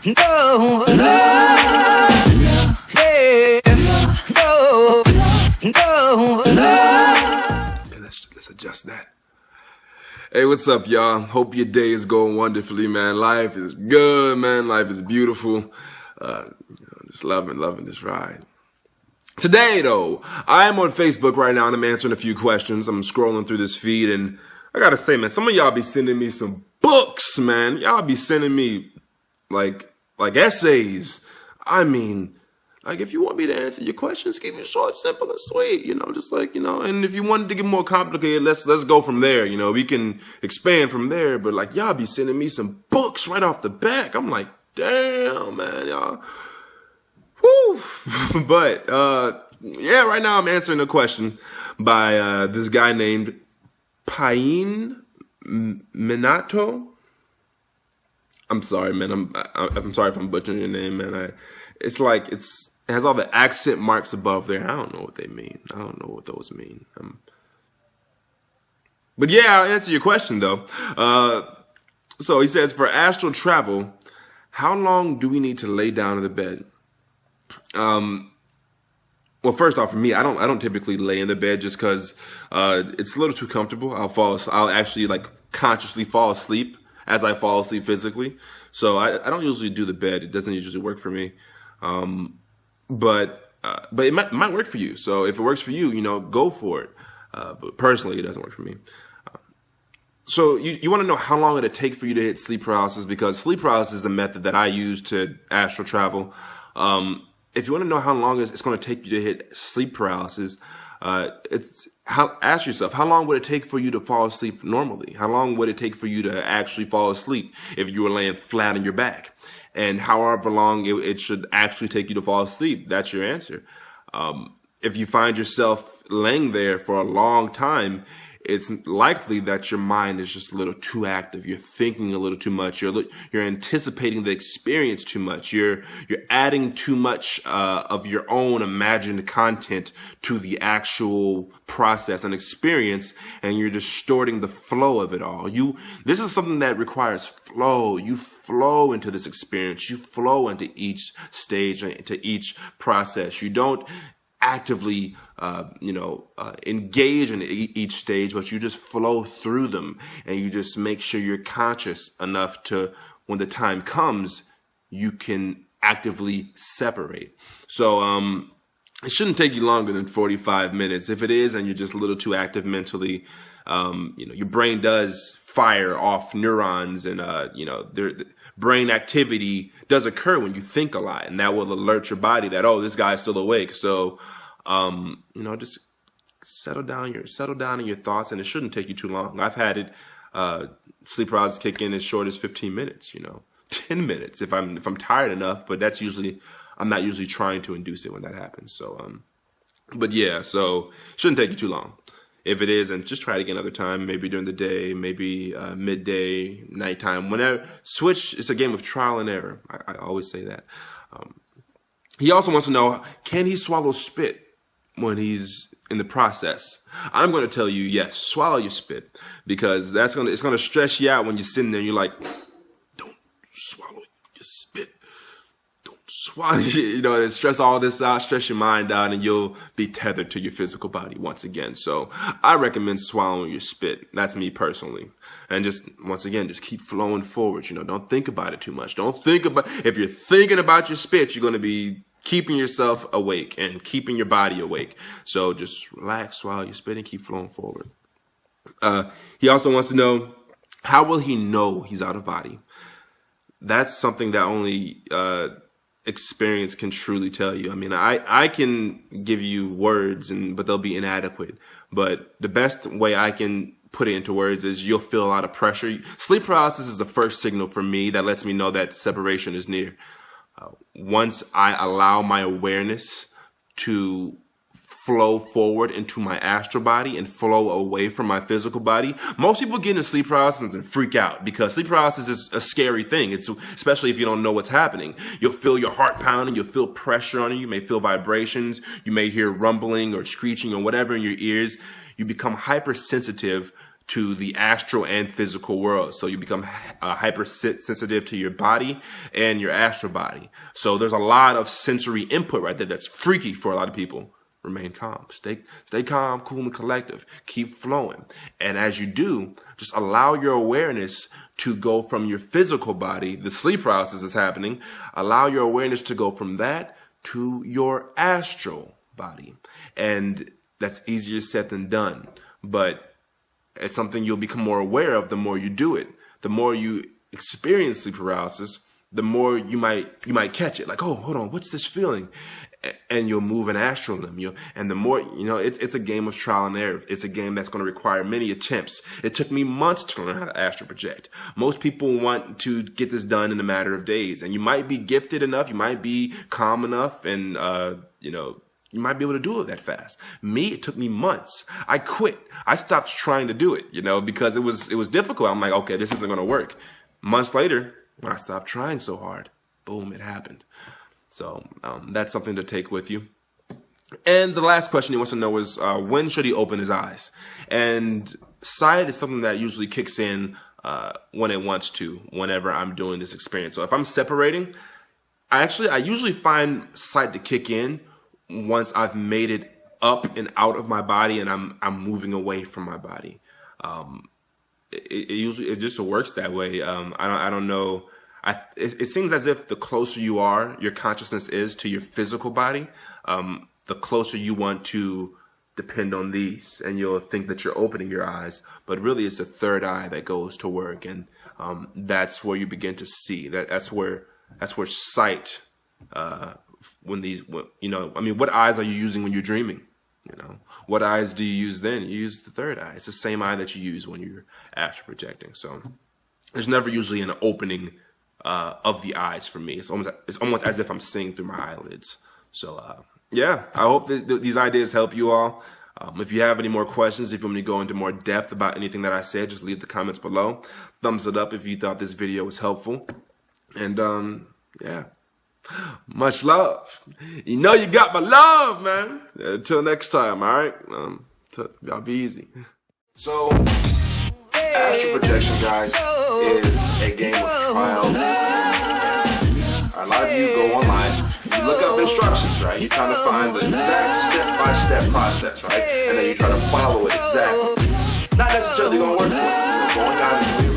no, no, yeah, no, no, no. Okay, let's adjust that. Hey, what's up, y'all? Hope your day is going wonderfully, man. Life is good, man. Life is beautiful. Just loving this ride. Today, though, I am on Facebook right now and I'm answering a few questions. I'm scrolling through this feed and I gotta say, man, some of y'all be sending me some books, man. Y'all be sending me like essays. I mean, like if you want me to answer your questions, keep it short, simple, and sweet, just like, and if you wanted to get more complicated, let's go from there, we can expand from there. But like y'all be sending me some books right off the back. I'm like, damn, man, y'all. Woo! But yeah, right now I'm answering a question by this guy named Pain Minato. I'm sorry, man. I'm sorry if I'm butchering your name, man. It has all the accent marks above there. I don't know what they mean. I don't know what those mean. But yeah, I'll answer your question though. So he says, for astral travel, how long do we need to lay down in the bed? Well, first off, for me, I don't typically lay in the bed just because it's a little too comfortable. I'll actually like consciously fall asleep as I fall asleep physically. So I don't usually do the bed. It doesn't usually work for me. But it might work for you. So if it works for you, go for it. But personally, it doesn't work for me. So you want to know how long it'll take for you to hit sleep paralysis, because sleep paralysis is a method that I use to astral travel. If you want to know how long it's going to take you to hit sleep paralysis, ask yourself, how long would it take for you to fall asleep normally? How long would it take for you to actually fall asleep if you were laying flat on your back? And however long it should actually take you to fall asleep, that's your answer. If you find yourself laying there for a long time, it's likely that your mind is just a little too active. You're thinking a little too much. You're anticipating the experience too much. You're adding too much of your own imagined content to the actual process and experience, and you're distorting the flow of it all. This is something that requires flow. You flow into this experience. You flow into each stage, into each process. You don't actively, engage in each stage, but you just flow through them, and you just make sure you're conscious enough to, when the time comes, you can actively separate. So, it shouldn't take you longer than 45 minutes. If it is, and you're just a little too active mentally, your brain does fire off neurons, and the brain activity does occur when you think a lot, and that will alert your body that, oh, this guy's still awake. So just settle down in your thoughts, and it shouldn't take you too long. I've had it sleep paralysis kick in as short as 15 minutes, 10 minutes if I'm tired enough, but I'm not usually trying to induce it when that happens. So but yeah, so it shouldn't take you too long. If it is, and just try it again another time, maybe during the day, maybe midday, nighttime, whenever. Switch. It's a game of trial and error. I always say that. He also wants to know, can he swallow spit when he's in the process? I'm going to tell you, yes, swallow your spit, because it's going to stress you out when you're sitting there and you're like, don't swallow your spit. Swallow, and stress all this out, stress your mind out, and you'll be tethered to your physical body once again. So I recommend swallowing your spit. That's me personally. And once again, just keep flowing forward. Don't think about it too much. If you're thinking about your spit, you're going to be keeping yourself awake and keeping your body awake. So just relax, swallow your spit, and keep flowing forward. He also wants to know, how will he know he's out of body? That's something that only, experience can truly tell you. I mean, I can give you words, but they'll be inadequate. But the best way I can put it into words is you'll feel a lot of pressure. Sleep paralysis is the first signal for me that lets me know that separation is near. Once I allow my awareness to flow forward into my astral body and flow away from my physical body. Most people get into sleep paralysis and freak out, because sleep paralysis is a scary thing. It's especially if you don't know what's happening. You'll feel your heart pounding. You'll feel pressure on you. You may feel vibrations. You may hear rumbling or screeching or whatever in your ears. You become hypersensitive to the astral and physical world. So you become hypersensitive to your body and your astral body. So there's a lot of sensory input right there that's freaky for a lot of people. Remain calm. Stay calm, cool, and collective. Keep flowing. And as you do, just allow your awareness to go from your physical body, the sleep paralysis is happening, allow your awareness to go from that to your astral body. And that's easier said than done. But it's something you'll become more aware of the more you do it. The more you experience sleep paralysis, the more you might catch it. Like, oh, hold on, what's this feeling? And you'll move an astral limb. And the more, it's a game of trial and error. It's a game that's going to require many attempts. It took me months to learn how to astral project. Most people want to get this done in a matter of days. And you might be gifted enough, you might be calm enough, and, you might be able to do it that fast. Me, it took me months. I quit. I stopped trying to do it, because it was difficult. I'm like, okay, this isn't going to work. Months later, when I stopped trying so hard, boom, it happened. So that's something to take with you. And the last question he wants to know is, when should he open his eyes? And sight is something that usually kicks in when it wants to, whenever I'm doing this experience. So if I'm separating, I usually find sight to kick in once I've made it up and out of my body and I'm moving away from my body. It just works that way. I don't know. It seems as if the closer you are, your consciousness is to your physical body, the closer you want to depend on these, and you'll think that you're opening your eyes, but really it's the third eye that goes to work, and that's where you begin to see. That's where sight. What eyes are you using when you're dreaming? What eyes do you use then? You use the third eye. It's the same eye that you use when you're astral projecting. So there's never usually an opening of the eyes for me. It's almost as if I'm seeing through my eyelids. So yeah, I hope these ideas help you all. If you have any more questions, if you want me to go into more depth about anything that I said, just leave the comments below. Thumbs it up if you thought this video was helpful. And yeah, much love. You know you got my love, man. Until next time, all right? Y'all be easy. So, astral projection, guys, is a game of trial. A lot of you go online, you look up instructions, right? You're trying to find the exact step-by-step process, right? And then you try to follow it exactly. Not necessarily going to work for you. Going out and doing